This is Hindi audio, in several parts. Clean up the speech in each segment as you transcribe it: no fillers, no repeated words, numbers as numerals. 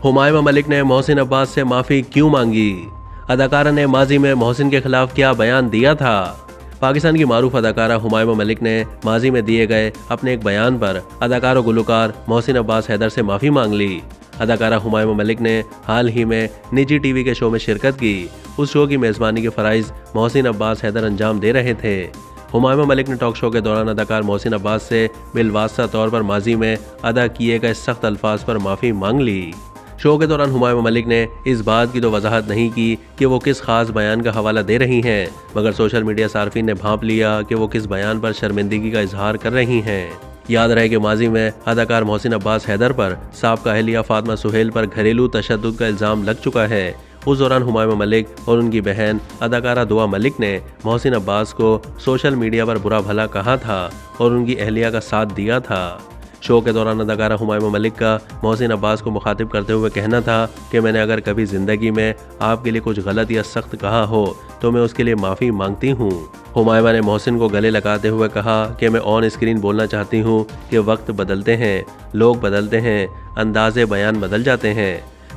हुमायूमा मलिक ने मोहसिन अब्बास से माफ़ी क्यों मांगी? अदाकारा ने माजी में मोहसिन के खिलाफ क्या बयान दिया था? पाकिस्तान की मारूफ अदाकारा हुमायूमा मलिक ने माजी में दिए गए अपने एक बयान पर अदाकार और गुलकार मोहसिन अब्बास हैदर से माफ़ी मांग ली। अदाकारा हुमायूमा मलिक ने हाल ही में निजी टीवी के शो में शिरकत की। उस शो की मेज़बानी के फ़राइज़ मोहसिन अब्बास हैदर अंजाम दे रहे थे। हुमायूमा मलिक ने टॉक शो के दौरान अदाकार मोहसिन अब्बास से बिलवास्ता तौर पर माजी में अदा किए गए सख्त अल्फाज पर माफ़ी मांग ली। शो के दौरान हुमायूमा मलिक ने इस बात की तो वजाहत नहीं की कि वो किस खास बयान का हवाला दे रही हैं, मगर सोशल मीडिया सार्फिन ने भांप लिया कि वो किस बयान पर शर्मिंदगी का इजहार कर रही हैं। याद रहे कि माजी में अदाकार मोहसिन अब्बास हैदर पर साबका अहलिया फातिमा सुहेल पर घरेलू तशद्दुद का इल्ज़ाम लग चुका है। उस दौरान हुमायूमा मलिक और उनकी बहन अदाकारा दुआ मलिक ने मोहसिन अब्बास को सोशल मीडिया पर बुरा भला कहा था और उनकी अहलिया का साथ दिया था। शो के दौरान अदाकारा हुमायूमा मलिक का मोहसिन अब्बास को मुखातिब करते हुए कहना था कि मैंने अगर कभी ज़िंदगी में आपके लिए कुछ गलत या सख्त कहा हो तो मैं उसके लिए माफ़ी मांगती हूँ। हुमायूमा ने मोहसिन को गले लगाते हुए कहा कि मैं ऑन स्क्रीन बोलना चाहती हूँ कि वक्त बदलते हैं, लोग बदलते हैं, अंदाज़े बयान बदल जाते हैं।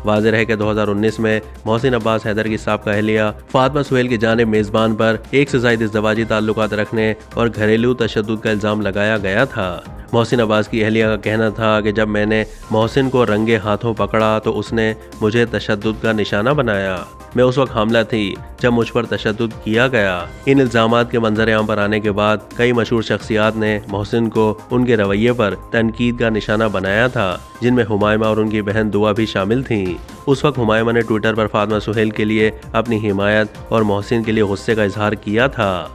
वाज़ेह है कि 2019 में मोहसिन अब्बास हैदर की साबका अहलिया फातिमा सुहेल की जानिब मेज़बान पर एक से ज़ायद इज़्दिवाजी ताल्लुकात रखने और घरेलू तशद्दुद का इल्ज़ाम लगाया गया था। मोहसिन अब्बास की अहलिया का कहना था कि जब मैंने मोहसिन को रंगे हाथों पकड़ा तो उसने मुझे तशद्दुद का निशाना बनाया। मैं उस वक्त हामला थी जब मुझ पर तशद्दुद किया गया। इन इल्ज़ामात के मंजर-ए-आम पर आने के बाद कई मशहूर शख्सियात ने मोहसिन को उनके रवैये पर तनकीद का निशाना बनाया था, जिनमें हुमायूमा और उनकी बहन दुआ भी शामिल थीं। उस वक्त हुमायूमा ने ट्विटर पर फातिमा सुहेल के लिए अपनी हिमायत और मोहसिन के लिए गुस्से का इजहार किया था।